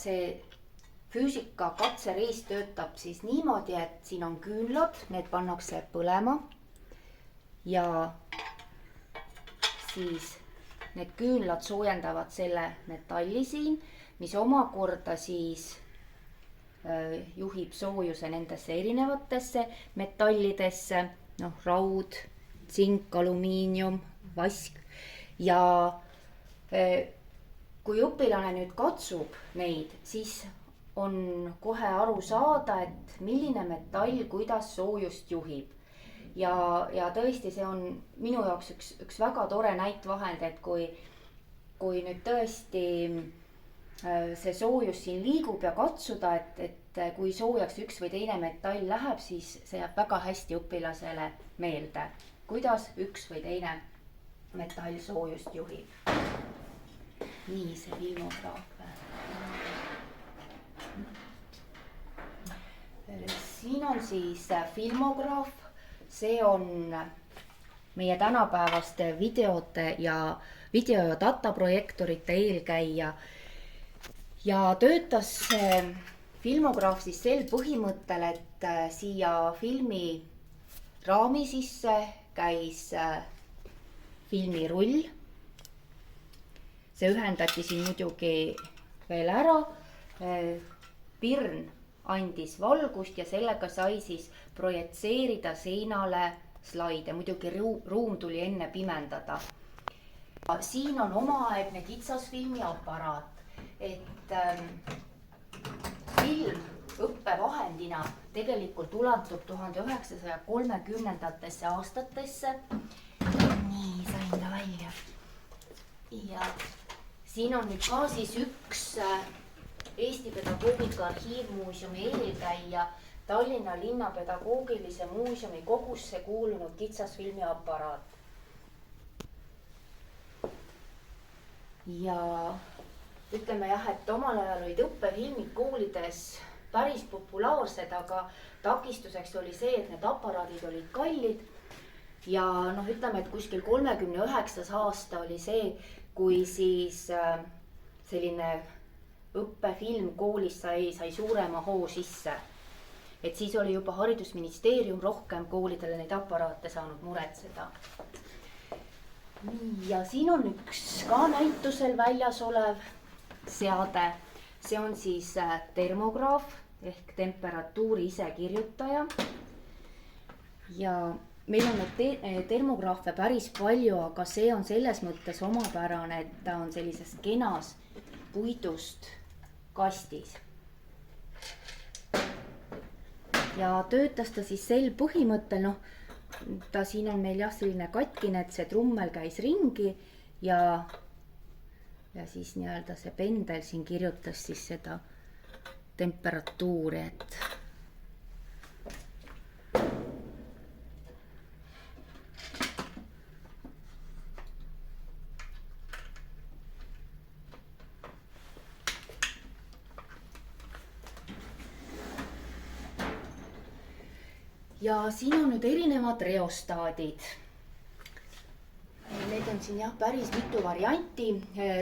see füüsika katsereis töötab siis niimoodi, et siin on küünlad, need pannakse põlema ja siis need küünlad soojendavad selle metalli siin, mis omakorda siis juhib soojuse nendesse erinevatesse metallidesse, noh, raud, tsink, alumiinium, vask ja kui õpilane nüüd katsub neid, siis on kohe aru saada, et milline metall kuidas soojust juhib. Ja tõesti, see on minu jaoks üks väga tore näitvahend, et kui nüüd tõesti see soojus siin liigub ja katsuda, et kui soojaks üks või teine metall läheb, siis see jääb väga hästi õpilasele meelde, kuidas üks või teine metall soojust juhib. Nii, see filmograaf. Siin on siis filmograaf, see on meie tänapäevaste videote ja video- ja dataprojektorite eelkäija ja töötas filmograaf siis sel põhimõttel, et siia filmi raami sisse käis filmirull. See ühendati siin muidugi veel ära. Pirn andis valgust ja sellega sai siis projitseerida seinale slaide. Muidugi ruum tuli enne pimendada. Siin on omaaegne kitsasfilmi aparaat, et film õppevahendina tegelikult ulatub 1930. aastatesse. Nii, sain ta välja. Ja siin on nüüd ka siis üks Eesti Pedagoogika Arhiivmuuseumi eelkäija Tallinna Linnapedagoogilise muuseumi kogusse kuulunud kitsasfilmi aparaat. Ja ütleme jah, et omal ajal olid õppefilmid koolides päris populaarsed, aga takistuseks oli see, et need aparaadid olid kallid. Ja noh, ütleme, et kuskil 39. aasta oli see, kui siis selline õppefilm koolis sai suurema hoo sisse. Et siis oli juba haridusministeerium rohkem koolidele neid aparaate saanud muretseda. Ja siin on üks ka näitusel väljas olev seade. See on siis termograaf ehk temperatuuri isekirjutaja. Ja meil on neid termograafe päris palju, aga see on selles mõttes omapärane, et ta on sellises kenas puidust kastis. Ja töötas ta siis sel põhimõttel, noh, ta siin on meil jah selline katkine, et see trummel käis ringi ja siis nii-öelda see pendel siin kirjutas siis seda temperatuuri, et ja siin on nüüd erinevad reostaadid. Need on siin jah päris mitu varianti.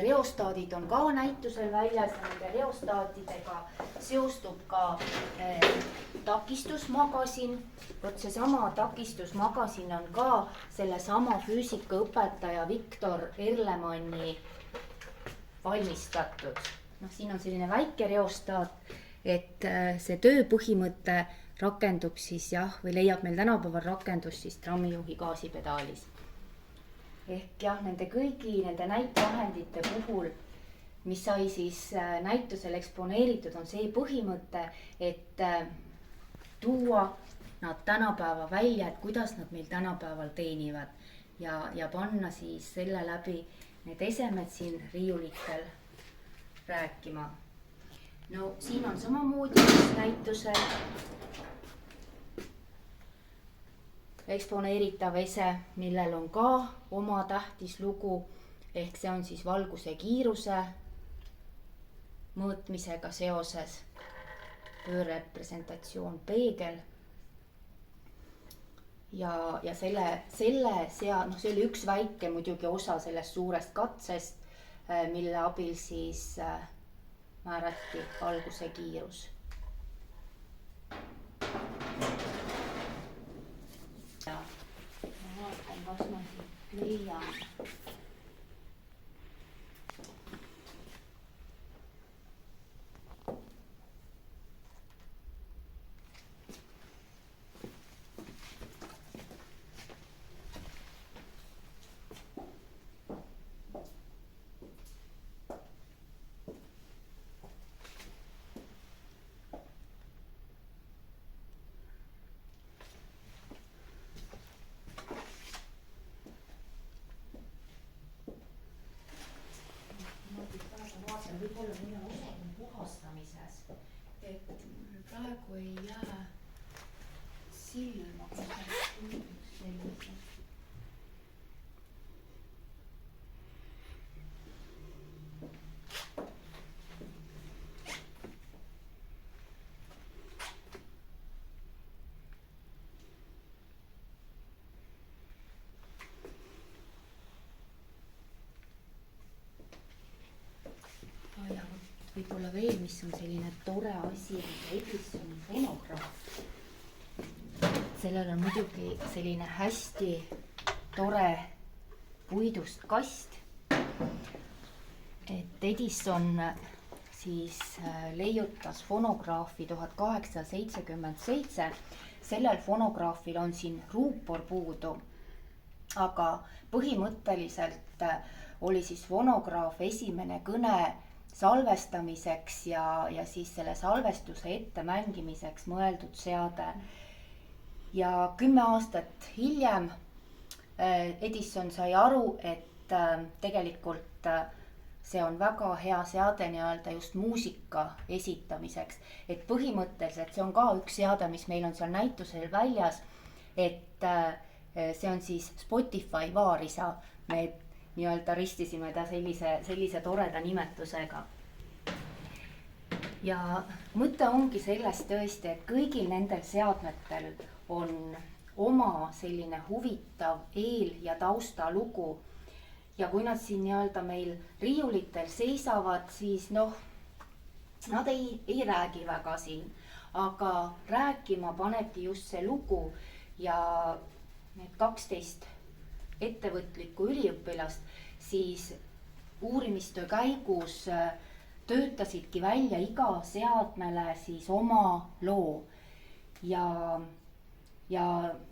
Reostaadid on ka näitusel väljas ja nende reostaadidega seostub ka takistusmagasin. Vot see sama takistusmagasin on ka selle sama füüsikaõpetaja Viktor Erlemanni valmistatud. Noh, siin on selline väike reostaat, et see tööpõhimõte rakendub siis jah, või leiab meil tänapäeval rakendus siis trammijuhi gaasipedaalis. Ehk jah, nende kõigi nende näitevahendite puhul, mis sai siis näitusel eksponeeritud, on see põhimõte, et tuua nad tänapäeva välja, et kuidas nad meil tänapäeval teenivad ja panna siis selle läbi need esemed siin riiulitel rääkima. No siin on samamoodi näitusel eksponeeritav ese, millel on ka oma tähtis lugu, ehk see on siis valguse kiiruse mõõtmisega seoses, pöörrepresentatsioon peegel. Ja see oli üks väike muidugi osa sellest suurest katsest, mille abil siis määrati valguse kiirus. ja ma vaatan, kas ma siit leian. Võib-olla meil on osakond puhastamises, et praegu ei jää silma, kui sellise. Ja võib-olla veel, mis on selline tore asi, Edisoni fonograaf. Sellel on muidugi selline hästi tore puidust kast. Et Edison siis leiutas fonograafi 1877. Sellel fonograafil on siin ruupor puudu, aga põhimõtteliselt oli siis fonograaf esimene kõne salvestamiseks ja siis selle salvestuse ette mängimiseks mõeldud seade. Ja 10 aastat hiljem Edison sai aru, et tegelikult see on väga hea seade nii-öelda just muusika esitamiseks. Et põhimõtteliselt see on ka üks seade, mis meil on seal näitusel väljas, et see on siis Spotify vaarisa. Me nii-öelda ristisime ta sellise toreda nimetusega. Ja mõte ongi sellest tõesti, et kõigil nendel seadmetel on oma selline huvitav eel- ja taustalugu. Ja kui nad siin nii-öelda meil riiulitel seisavad, siis nad ei räägi väga siin, aga rääkima panebki just see lugu ja need 12 ettevõtlikku üliõpilast siis uurimistöö käigus töötasidki välja iga seadmele siis oma loo ja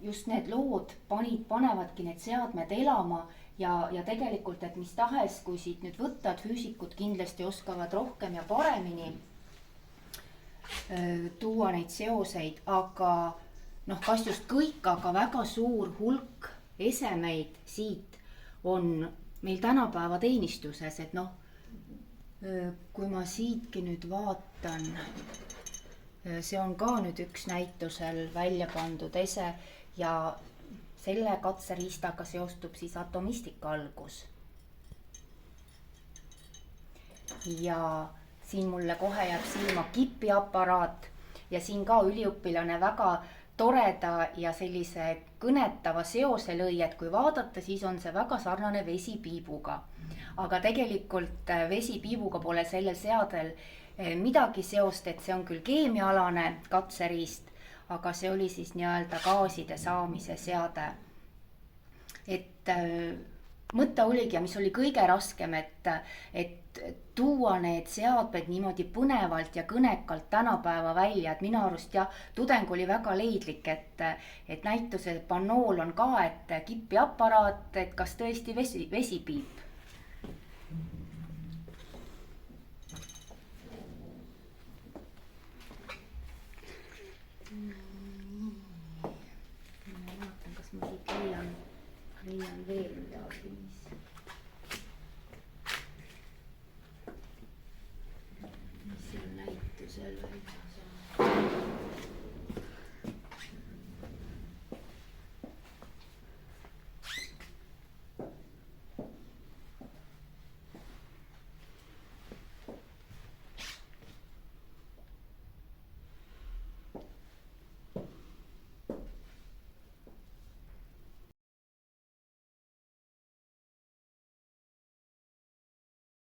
just need lood panevadki need seadmed elama ja tegelikult, et mis tahes, kui siit nüüd võtta, et füüsikud kindlasti oskavad rohkem ja paremini tuua neid seoseid, aga kas just kõik, aga väga suur hulk esemeid siit on meil tänapäeva teenistuses, et kui ma siitki nüüd vaatan, see on ka nüüd üks näitusel välja pandud ese ja selle katseriistaga seostub siis atomistika algus. Ja siin mulle kohe jääb silma kipiaparaat ja siin ka üliõpilane väga toreda ja sellise kõnetava seose lõi, et kui vaadata, siis on see väga sarnane vesipiibuga. Aga tegelikult vesipiibuga pole sellel seadel midagi seost, et see on küll keemiaalane katseriist, aga see oli siis nii-öelda gaaside saamise seade. Et mõte oligi ja mis oli kõige raskem, et tuua need seadmed niimoodi põnevalt ja kõnekalt tänapäeva välja, et minu arust tudeng oli väga leidlik, et näituse panool on ka, et kipiaparaat, et kas tõesti vesipiip.